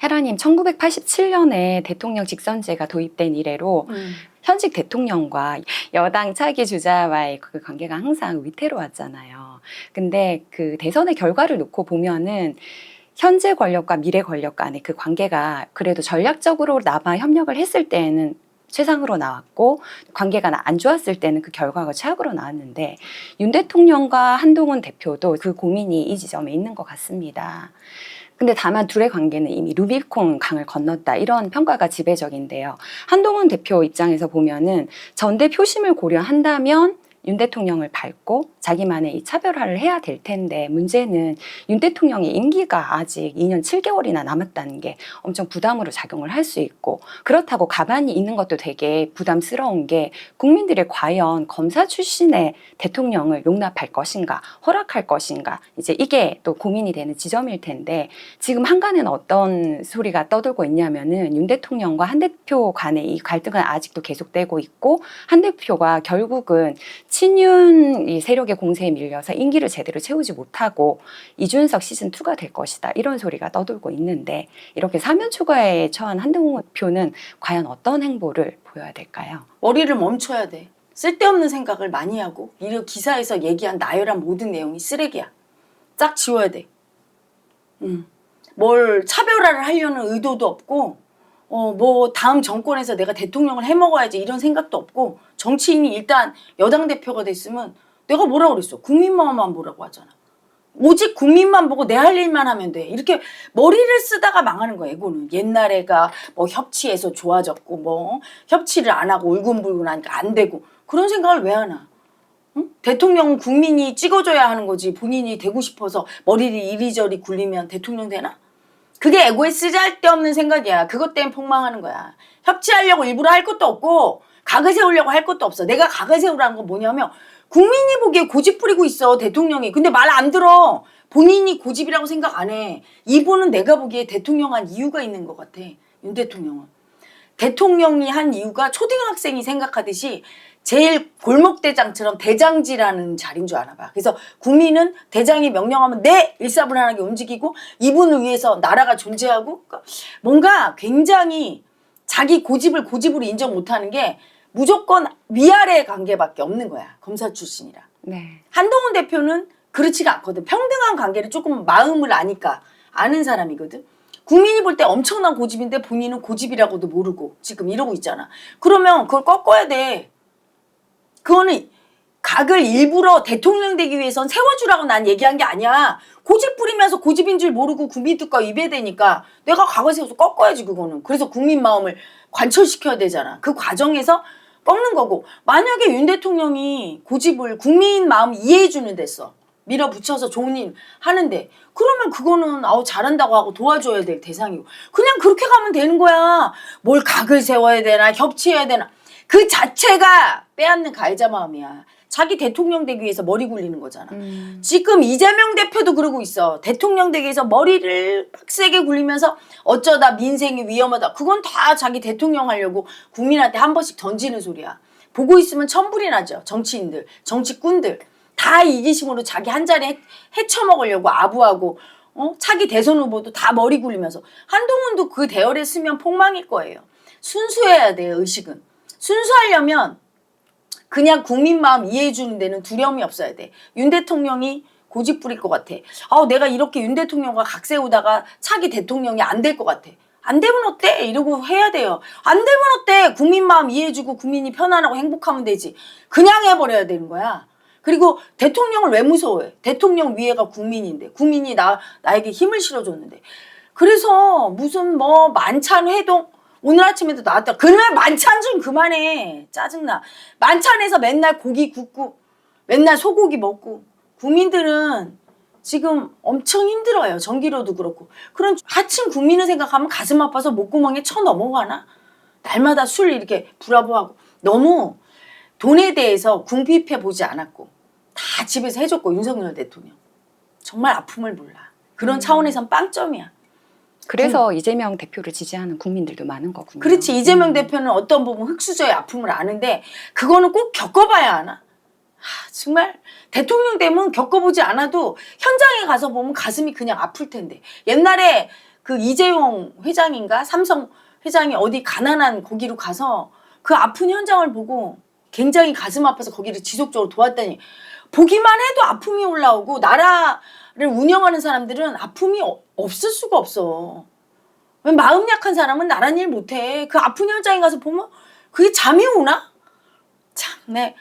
헤라님, 1987년에 대통령 직선제가 도입된 이래로 현직 대통령과 여당 차기 주자와의 그 관계가 항상 위태로웠잖아요. 근데 그 대선의 결과를 놓고 보면은 현재 권력과 미래 권력 간의 그 관계가 그래도 전략적으로 남아 협력을 했을 때에는 최상으로 나왔고, 관계가 안 좋았을 때는 그 결과가 최악으로 나왔는데, 윤 대통령과 한동훈 대표도 그 고민이 이 지점에 있는 것 같습니다. 근데 다만 둘의 관계는 이미 루비콘 강을 건넜다, 이런 평가가 지배적인데요. 한동훈 대표 입장에서 보면은 전대 표심을 고려한다면 윤 대통령을 밟고 자기만의 이 차별화를 해야 될 텐데, 문제는 윤 대통령의 임기가 아직 2년 7개월이나 남았다는 게 엄청 부담으로 작용을 할 수 있고, 그렇다고 가만히 있는 것도 되게 부담스러운 게, 국민들이 과연 검사 출신의 대통령을 용납할 것인가, 허락할 것인가, 이제 이게 또 고민이 되는 지점일 텐데, 지금 한간에는 어떤 소리가 떠돌고 있냐면은 윤 대통령과 한 대표 간의 이 갈등은 아직도 계속되고 있고, 한 대표가 결국은 친윤 이 세력의 공세에 밀려서 임기를 제대로 채우지 못하고 이준석 시즌2가 될 것이다, 이런 소리가 떠돌고 있는데, 이렇게 사면 초과에 처한 한동훈 대표는 과연 어떤 행보를 보여야 될까요? 머리를 멈춰야 돼. 쓸데없는 생각을 많이 하고, 이 기사에서 얘기한 나열한 모든 내용이 쓰레기야. 싹 지워야 돼. 뭘 차별화를 하려는 의도도 없고, 뭐 다음 정권에서 내가 대통령을 해먹어야지 이런 생각도 없고, 정치인이 일단 여당 대표가 됐으면 내가 뭐라고 그랬어? 국민만 보라고 하잖아. 오직 국민만 보고 내 할 일만 하면 돼. 이렇게 머리를 쓰다가 망하는 거야, 이거는. 옛날에가 뭐 협치해서 좋아졌고, 뭐 협치를 안 하고 울군불군 하니까 안 되고, 그런 생각을 왜 하나? 응? 대통령은 국민이 찍어줘야 하는 거지. 본인이 되고 싶어서 머리를 이리저리 굴리면 대통령 되나? 그게 에고에 쓰잘데없는 생각이야. 그것 때문에 폭망하는 거야. 협치하려고 일부러 할 것도 없고 각을 세우려고 할 것도 없어. 내가 각을 세우라는 건 뭐냐면, 국민이 보기에 고집 부리고 있어, 대통령이. 근데 말 안 들어. 본인이 고집이라고 생각 안 해. 이분은 내가 보기에 대통령 한 이유가 있는 것 같아. 윤 대통령은. 대통령이 한 이유가 초등학생이 생각하듯이 제일 골목대장처럼 대장지라는 자리인 줄 아나 봐. 그래서 국민은 대장이 명령하면 네! 일사불란하게 움직이고, 이분을 위해서 나라가 존재하고, 뭔가 굉장히 자기 고집을 고집으로 인정 못하는 게 무조건 위아래 관계밖에 없는 거야, 검사 출신이라. 네. 한동훈 대표는 그렇지가 않거든. 평등한 관계를 조금 마음을 아니까 아는 사람이거든. 국민이 볼 때 엄청난 고집인데 본인은 고집이라고도 모르고 지금 이러고 있잖아. 그러면 그걸 꺾어야 돼. 그거는 각을 일부러 대통령 되기 위해선 세워주라고 난 얘기한 게 아니야. 고집 부리면서 고집인 줄 모르고 국민 뜻과 위배되니까 내가 각을 세워서 꺾어야지, 그거는. 그래서 국민 마음을 관철시켜야 되잖아. 그 과정에서 꺾는 거고, 만약에 윤 대통령이 고집을 국민 마음 이해해주는 데서 밀어붙여서 좋은 일 하는데, 그러면 그거는 아우 잘한다고 하고 도와줘야 될 대상이고, 그냥 그렇게 가면 되는 거야. 뭘 각을 세워야 되나 협치해야 되나, 그 자체가 빼앗는 가해자 마음이야. 자기 대통령 되기 위해서 머리 굴리는 거잖아. 지금 이재명 대표도 그러고 있어. 대통령 되기 위해서 머리를 빡세게 굴리면서 어쩌다 민생이 위험하다. 그건 다 자기 대통령 하려고 국민한테 한 번씩 던지는 소리야. 보고 있으면 천불이 나죠. 정치인들, 정치꾼들. 다 이기심으로 자기 한 자리 헤쳐먹으려고 아부하고, 차기 대선 후보도 다 머리 굴리면서. 한동훈도 그 대열에 쓰면 폭망일 거예요. 순수해야 돼요, 의식은. 순수하려면 그냥 국민 마음 이해해주는 데는 두려움이 없어야 돼. 윤 대통령이 고집 부릴 것 같아. 내가 이렇게 윤 대통령과 각 세우다가 차기 대통령이 안 될 것 같아. 안 되면 어때? 이러고 해야 돼요. 안 되면 어때? 국민 마음 이해해주고 국민이 편안하고 행복하면 되지. 그냥 해버려야 되는 거야. 그리고 대통령을 왜 무서워해? 대통령 위에가 국민인데, 국민이 나에게 힘을 실어줬는데. 그래서 무슨 뭐 만찬 회동, 오늘 아침에도 나왔다. 그날 만찬 좀 그만해. 짜증나. 만찬에서 맨날 고기 굽고 맨날 소고기 먹고, 국민들은 지금 엄청 힘들어요. 전기료도 그렇고. 그런 하층 국민을 생각하면 가슴 아파서 목구멍에 쳐 넘어가나? 날마다 술 이렇게 불화보하고. 너무 돈에 대해서 궁핍해 보지 않았고 다 집에서 해줬고, 윤석열 대통령 정말 아픔을 몰라. 그런 차원에선 빵점이야. 그래서 이재명 대표를 지지하는 국민들도 많은 거군요. 그렇지. 이재명 대표는 어떤 부분 흑수저의 아픔을 아는데, 그거는 꼭 겪어봐야 하나? 정말 대통령 되면 겪어보지 않아도 현장에 가서 보면 가슴이 그냥 아플 텐데. 옛날에 그 이재용 회장인가 삼성 회장이 어디 가난한 거기로 가서 그 아픈 현장을 보고 굉장히 가슴 아파서 거기를 지속적으로 도왔다니 보기만 해도 아픔이 올라오고 나라를 운영하는 사람들은 아픔이 없을 수가 없어. 왜 마음 약한 사람은 나란 일 못해. 그 아픈 현장에 가서 보면 그게 잠이 오나? 참네.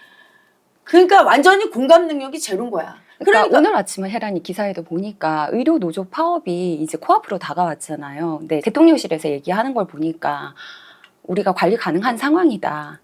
그러니까 완전히 공감 능력이 제로인 거야. 그러니까 오늘 아침에 혜란이 기사에도 보니까 의료 노조 파업이 이제 코앞으로 다가왔잖아요. 근데 대통령실에서 얘기하는 걸 보니까 우리가 관리 가능한 상황이다.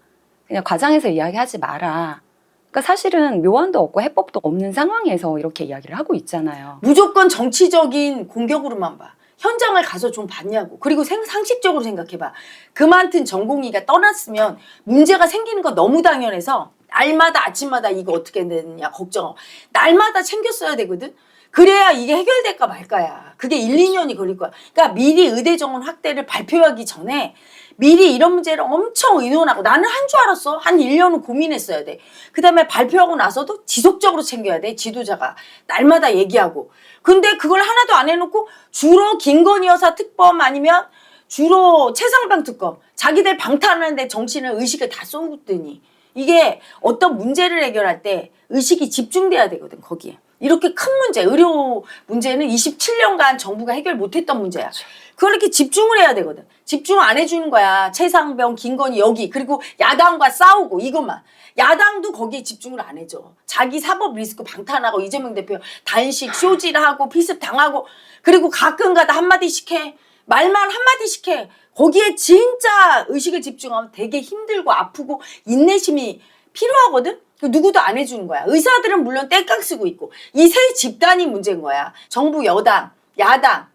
그냥 과장해서 이야기하지 마라. 그러니까 사실은 묘안도 없고 해법도 없는 상황에서 이렇게 이야기를 하고 있잖아요. 무조건 정치적인 공격으로만 봐. 현장을 가서 좀 봤냐고. 그리고 상식적으로 생각해봐. 그 많던 전공의가 떠났으면 문제가 생기는 거 너무 당연해서 날마다 아침마다 이거 어떻게 되느냐 걱정. 날마다 챙겼어야 되거든. 그래야 이게 해결될까 말까야. 그게 1, 2년이 걸릴 거야. 그러니까 미리 의대 정원 확대를 발표하기 전에 미리 이런 문제를 엄청 의논하고 나는 한 줄 알았어. 한 1년은 고민했어야 돼. 그 다음에 발표하고 나서도 지속적으로 챙겨야 돼. 지도자가. 날마다 얘기하고. 근데 그걸 하나도 안 해놓고 주로 김건희 여사 특검 아니면 주로 최상병 특검. 자기들 방탄하는데 정치는 의식을 다 쏟더니 이게 어떤 문제를 해결할 때 의식이 집중돼야 되거든 거기에. 이렇게 큰 문제, 의료 문제는 27년간 정부가 해결 못했던 문제야. 그걸 이렇게 집중을 해야 되거든. 집중 안 해주는 거야. 최상병, 김건희 여기. 그리고 야당과 싸우고 이것만. 야당도 거기에 집중을 안 해줘. 자기 사법 리스크 방탄하고 이재명 대표 단식, 쇼질하고 피습 당하고 그리고 가끔가다 한마디씩 해. 말만 한마디씩 해. 거기에 진짜 의식을 집중하면 되게 힘들고 아프고 인내심이 필요하거든? 누구도 안 해주는 거야. 의사들은 물론 땡깡 쓰고 있고 이 세 집단이 문제인 거야. 정부 여당, 야당,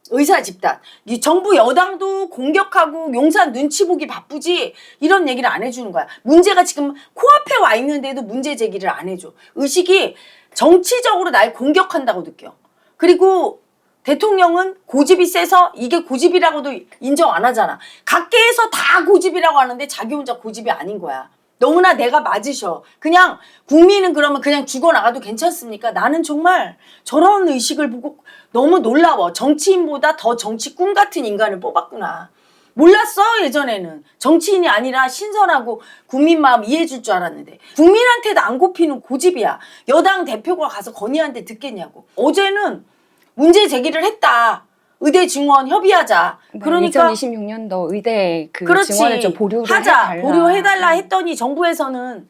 의사 집단. 이 정부 여당도 공격하고 용산 눈치 보기 바쁘지 이런 얘기를 안 해주는 거야. 문제가 지금 코앞에 와 있는데도 문제 제기를 안 해줘. 의식이 정치적으로 날 공격한다고 느껴. 그리고 대통령은 고집이 세서 이게 고집이라고도 인정 안 하잖아. 각계에서 다 고집이라고 하는데 자기 혼자 고집이 아닌 거야. 너무나 내가 맞으셔. 그냥 국민은 그러면 그냥 죽어나가도 괜찮습니까? 나는 정말 저런 의식을 보고 너무 놀라워. 정치인보다 더 정치 꿈 같은 인간을 뽑았구나. 몰랐어 예전에는. 정치인이 아니라 신선하고 국민 마음 이해해 줄 줄 알았는데 국민한테도 안 꼽히는 고집이야. 여당 대표가 가서 건의한테 듣겠냐고. 어제는 문제 제기를 했다. 의대 증원 협의하자. 그러니까 2026년도 의대 그 그렇지. 증원을 좀 보류를 하자. 해달라. 보류해달라 했더니 정부에서는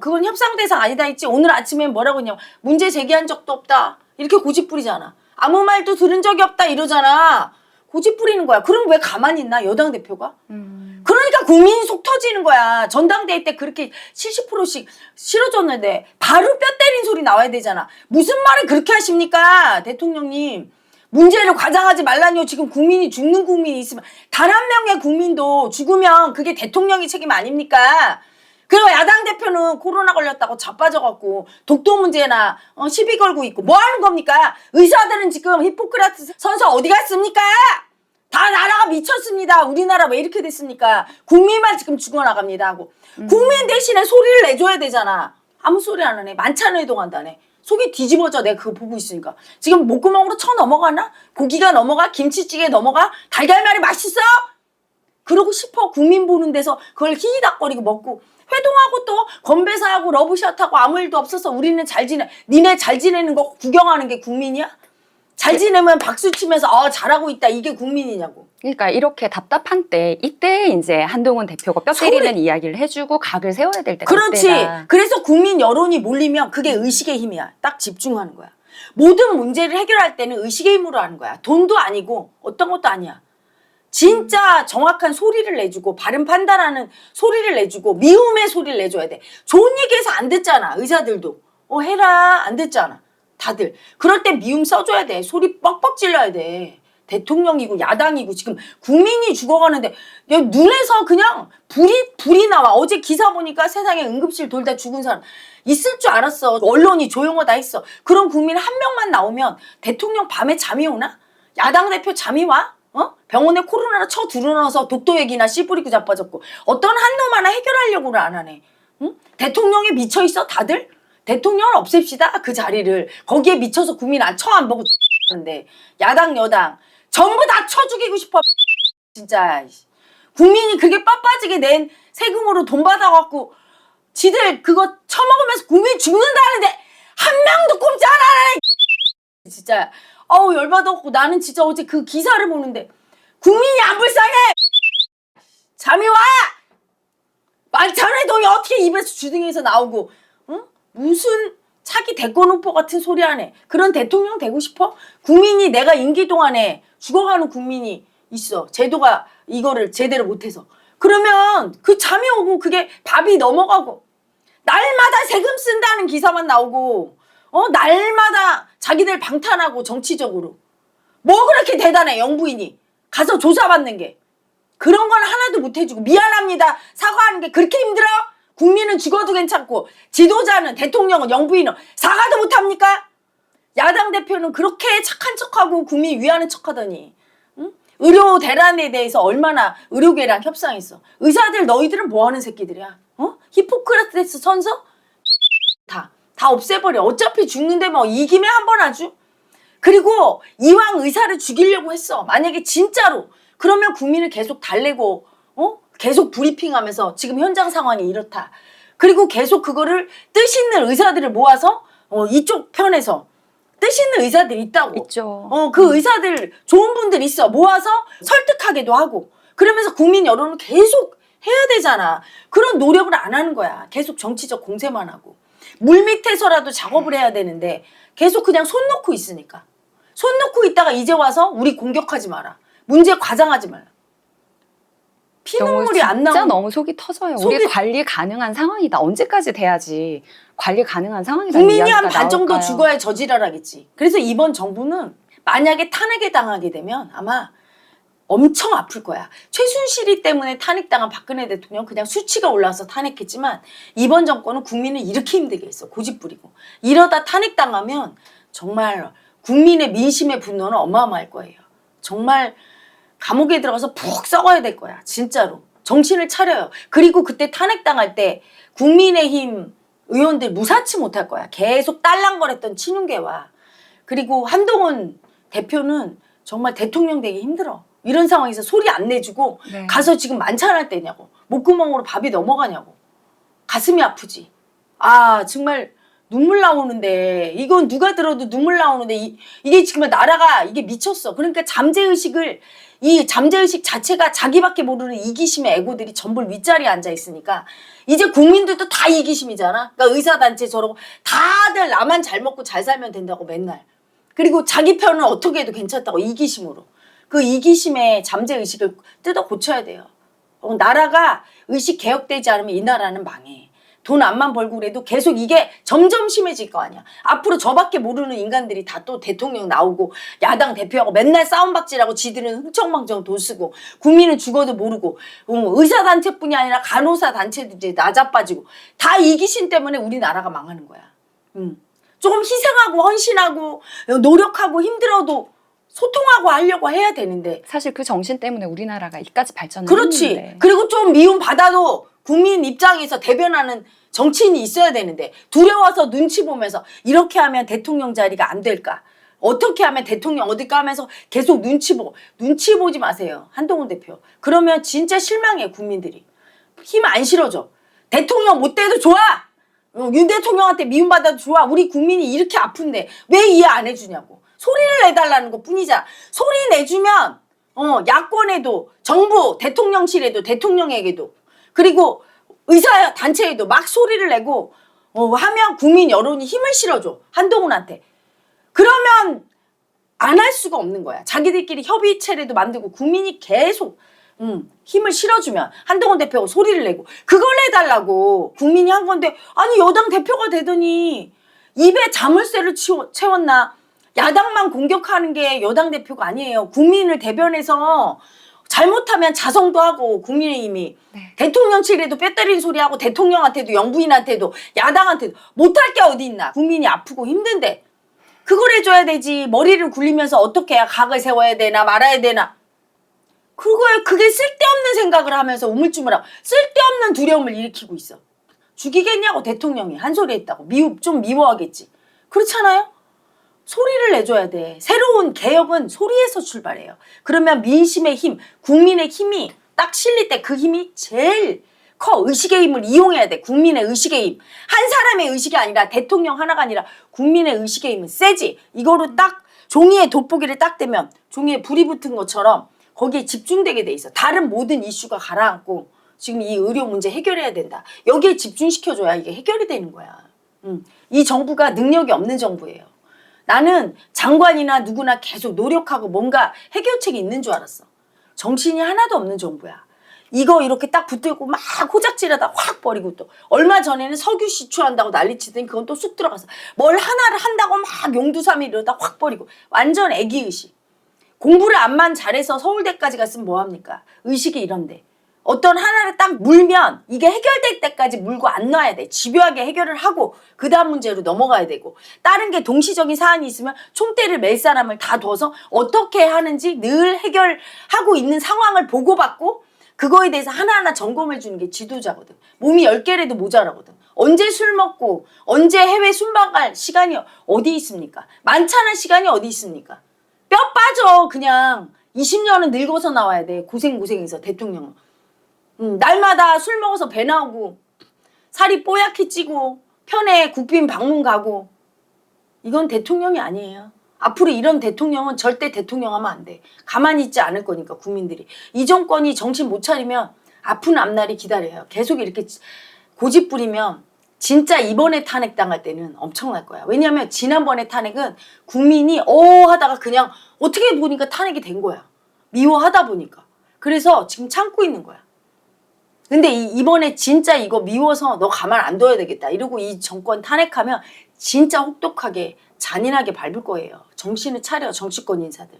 그건 협상 대상 아니다 했지. 오늘 아침에 뭐라고 했냐면 문제 제기한 적도 없다. 이렇게 고집 부리잖아. 아무 말도 들은 적이 없다 이러잖아. 고집 부리는 거야. 그럼 왜 가만히 있나 여당 대표가? 그러니까 국민이 속 터지는 거야. 전당대회 때 그렇게 70%씩 실어줬는데 바로 뼈 때린 소리 나와야 되잖아. 무슨 말을 그렇게 하십니까 대통령님. 문제를 과장하지 말라니요. 지금 국민이 죽는 국민이 있으면 단 한 명의 국민도 죽으면 그게 대통령의 책임 아닙니까? 그리고 야당 대표는 코로나 걸렸다고 자빠져갖고 독도 문제나 시비 걸고 있고 뭐 하는 겁니까? 의사들은 지금 히포크라테스 선서 어디 갔습니까? 다 나라가 미쳤습니다. 우리나라 왜 이렇게 됐습니까? 국민만 지금 죽어나갑니다 하고 국민 대신에 소리를 내줘야 되잖아. 아무 소리 안 하네. 만찬 회동한다네. 속이 뒤집어져. 내가 그거 보고 있으니까. 지금 목구멍으로 쳐 넘어가나? 고기가 넘어가? 김치찌개 넘어가? 달걀말이 맛있어? 그러고 싶어. 국민 보는 데서 그걸 히히닥거리고 먹고 회동하고 또 건배사하고 러브샷하고 아무 일도 없어서 우리는 잘 지내. 니네 잘 지내는 거 구경하는 게 국민이야? 잘 지내면 박수 치면서 잘하고 있다. 이게 국민이냐고. 그러니까 이렇게 답답한 때 이때 이제 한동훈 대표가 뼈 때리는 이야기를 해주고 각을 세워야 될 때가 그렇지. 이때다. 그래서 국민 여론이 몰리면 그게 의식의 힘이야. 딱 집중하는 거야. 모든 문제를 해결할 때는 의식의 힘으로 하는 거야. 돈도 아니고 어떤 것도 아니야. 진짜 정확한 소리를 내주고 바른 판단하는 소리를 내주고 미움의 소리를 내줘야 돼. 좋은 얘기해서 안 듣잖아. 의사들도. 해라. 안 듣잖아. 다들. 그럴 때 미움 써줘야 돼. 소리 뻑뻑 질러야 돼. 대통령이고 야당이고 지금 국민이 죽어가는데 눈에서 그냥 불이 나와. 어제 기사 보니까 세상에 응급실 돌다 죽은 사람 있을 줄 알았어. 언론이 조용하다 했어. 그런 국민 한 명만 나오면 대통령 밤에 잠이 오나? 야당 대표 잠이 와? 병원에 코로나로 쳐 들어넣어서 독도 얘기나 씨 뿌리고 자빠졌고 어떤 한 놈 하나 해결하려고는 안 하네. 응? 대통령에 미쳐있어 다들? 대통령을 없앱시다. 그 자리를. 거기에 미쳐서 국민 안 보고 근데 야당 여당 전부 다 쳐 죽이고 싶어. 진짜 국민이 그게 빳빳하게 낸 세금으로 돈 받아갖고 지들 그거 처먹으면서 국민 죽는다는데 한 명도 꼼짝 안 하네. 진짜 어우 열받아갖고 나는 진짜 어제 그 기사를 보는데 국민이 안 불쌍해. 잠이 와. 만찬의 돈이 어떻게 입에서 주둥이에서 나오고 응? 무슨 차기 대권 후보 같은 소리 하네. 그런 대통령 되고 싶어? 국민이 내가 임기 동안에 죽어가는 국민이 있어. 제도가 이거를 제대로 못해서. 그러면 그 잠이 오고 그게 밥이 넘어가고 날마다 세금 쓴다는 기사만 나오고 날마다 자기들 방탄하고 정치적으로 뭐 그렇게 대단해 영부인이 가서 조사받는 게 그런 건 하나도 못 해주고 미안합니다 사과하는 게 그렇게 힘들어? 국민은 죽어도 괜찮고 지도자는 대통령은 영부인은 사과도 못합니까? 야당 대표는 그렇게 착한 척하고 국민 위하는 척하더니 응? 의료 대란에 대해서 얼마나 의료계랑 협상했어. 의사들 너희들은 뭐하는 새끼들이야? 히포크라테스 선서? 다 없애버려. 어차피 죽는데 뭐 이김에 한 번 하죠. 그리고 이왕 의사를 죽이려고 했어. 만약에 진짜로 그러면 국민을 계속 달래고 계속 브리핑하면서 지금 현장 상황이 이렇다. 그리고 계속 그거를 뜻 있는 의사들을 모아서 이쪽 편에서 뜻 있는 의사들이 있다고. 있죠. 그 의사들 좋은 분들 있어. 모아서 설득하게도 하고. 그러면서 국민 여론을 계속 해야 되잖아. 그런 노력을 안 하는 거야. 계속 정치적 공세만 하고. 물밑에서라도 작업을 해야 되는데 계속 그냥 손 놓고 있으니까. 손 놓고 있다가 이제 와서 우리 공격하지 마라. 문제 과장하지 말라. 피눈물이 안 나오는. 진짜 너무 속이 터져요. 우리 관리 가능한 상황이다. 언제까지 돼야지 관리 가능한 상황이다. 국민이 한 반 정도 죽어야 저지랄하겠지. 그래서 이번 정부는 만약에 탄핵에 당하게 되면 아마 엄청 아플 거야. 최순실이 때문에 탄핵당한 박근혜 대통령 그냥 수치가 올라와서 탄핵했지만 이번 정권은 국민을 이렇게 힘들게 했어. 고집 부리고. 이러다 탄핵당하면 정말 국민의 민심의 분노는 어마어마할 거예요. 정말 감옥에 들어가서 푹 썩어야 될 거야. 진짜로. 정신을 차려요. 그리고 그때 탄핵당할 때 국민의힘 의원들 무사치 못할 거야. 계속 딸랑거렸던 친윤계와 그리고 한동훈 대표는 정말 대통령 되기 힘들어. 이런 상황에서 소리 안 내주고 네. 가서 지금 만찬할 때냐고. 목구멍으로 밥이 넘어가냐고. 가슴이 아프지. 아 정말 눈물 나오는데 이건 누가 들어도 눈물 나오는데 이게 지금 나라가 이게 미쳤어. 그러니까 잠재의식 자체가 자기밖에 모르는 이기심의 애고들이 전부 윗자리에 앉아 있으니까 이제 국민들도 다 이기심이잖아. 그러니까 의사단체 저러고 다들 나만 잘 먹고 잘 살면 된다고 맨날. 그리고 자기 편은 어떻게 해도 괜찮다고 이기심으로. 그 이기심의 잠재의식을 뜯어 고쳐야 돼요. 나라가 의식 개혁되지 않으면 이 나라는 망해. 돈 안만 벌고 그래도 계속 이게 점점 심해질 거 아니야. 앞으로 저밖에 모르는 인간들이 다 또 대통령 나오고 야당 대표하고 맨날 싸움박질하고 지들은 흥청망청 돈 쓰고 국민은 죽어도 모르고 의사단체뿐이 아니라 간호사 단체도 이제 나자빠지고 다 이기심 때문에 우리나라가 망하는 거야. 조금 희생하고 헌신하고 노력하고 힘들어도 소통하고 하려고 해야 되는데 사실 그 정신 때문에 우리나라가 이까지 발전을 그렇지. 했는데. 그리고 좀 미움 받아도 국민 입장에서 대변하는 정치인이 있어야 되는데 두려워서 눈치 보면서 이렇게 하면 대통령 자리가 안 될까? 어떻게 하면 대통령 어딜까 하면서 계속 눈치 보지 마세요. 한동훈 대표. 그러면 진짜 실망해 국민들이. 힘 안 실어줘. 대통령 못 돼도 좋아. 윤 대통령한테 미움받아도 좋아. 우리 국민이 이렇게 아픈데 왜 이해 안 해주냐고. 소리를 내달라는 것 뿐이잖아. 소리 내주면 야권에도 정부 대통령실에도 대통령에게도 그리고 의사 단체에도 막 소리를 내고 하면 국민 여론이 힘을 실어줘. 한동훈한테. 그러면 안 할 수가 없는 거야. 자기들끼리 협의체라도 만들고 국민이 계속 힘을 실어주면 한동훈 대표가 소리를 내고 그걸 해달라고 국민이 한 건데 아니 여당 대표가 되더니 입에 자물쇠를 채웠나. 야당만 공격하는 게 여당 대표가 아니에요. 국민을 대변해서 잘못하면 자성도 하고 국민의힘이 대통령실에도 뼈 때리는 소리 하고 대통령한테도 영부인한테도 야당한테도 못할 게 어디 있나. 국민이 아프고 힘든데 그걸 해줘야 되지. 머리를 굴리면서 어떻게 해야 각을 세워야 되나 말아야 되나. 그게 쓸데없는 생각을 하면서 우물쭈물하고 쓸데없는 두려움을 일으키고 있어. 죽이겠냐고 대통령이 한 소리 했다고 좀 미워하겠지. 그렇잖아요. 소리를 내줘야 돼. 새로운 개혁은 소리에서 출발해요. 그러면 민심의 힘, 국민의 힘이 딱 실릴 때 그 힘이 제일 커. 의식의 힘을 이용해야 돼. 국민의 의식의 힘. 한 사람의 의식이 아니라 대통령 하나가 아니라 국민의 의식의 힘은 세지. 이거로 딱 종이에 돋보기를 딱 대면 종이에 불이 붙은 것처럼 거기에 집중되게 돼 있어. 다른 모든 이슈가 가라앉고 지금 이 의료 문제 해결해야 된다. 여기에 집중시켜줘야 이게 해결이 되는 거야. 이 정부가 능력이 없는 정부예요. 나는 장관이나 누구나 계속 노력하고 뭔가 해결책이 있는 줄 알았어. 정신이 하나도 없는 정부야. 이거 이렇게 딱 붙들고 막 호작질하다 확 버리고 또 얼마 전에는 석유 시추한다고 난리치더니 그건 또 쑥 들어가서 뭘 하나를 한다고 막 용두삼이 이러다 확 버리고 완전 애기의식. 공부를 암만 잘해서 서울대까지 갔으면 뭐합니까? 의식이 이런데. 어떤 하나를 딱 물면 이게 해결될 때까지 물고 안 놔야 돼. 집요하게 해결을 하고 그 다음 문제로 넘어가야 되고 다른 게 동시적인 사안이 있으면 총대를 맬 사람을 다 둬서 어떻게 하는지 늘 해결하고 있는 상황을 보고받고 그거에 대해서 하나하나 점검해 주는 게 지도자거든. 몸이 10개라도 모자라거든. 언제 술 먹고 언제 해외 순방 갈 시간이 어디 있습니까? 많잖아 시간이 어디 있습니까? 뼈 빠져 그냥. 20년은 늙어서 나와야 돼. 고생해서 대통령은. 날마다 술 먹어서 배 나오고 살이 뽀얗게 찌고 편에 국빈 방문 가고 이건 대통령이 아니에요. 앞으로 이런 대통령은 절대 대통령 하면 안 돼. 가만히 있지 않을 거니까 국민들이. 이 정권이 정신 못 차리면 아픈 앞날이 기다려요. 계속 이렇게 고집 부리면 진짜 이번에 탄핵당할 때는 엄청날 거야. 왜냐하면 지난번에 탄핵은 국민이 하다가 그냥 어떻게 보니까 탄핵이 된 거야. 미워하다 보니까. 그래서 지금 참고 있는 거야. 근데 이번에 진짜 이거 미워서 너 가만 안 둬야 되겠다 이러고 이 정권 탄핵하면 진짜 혹독하게 잔인하게 밟을 거예요. 정신을 차려 정치권 인사들.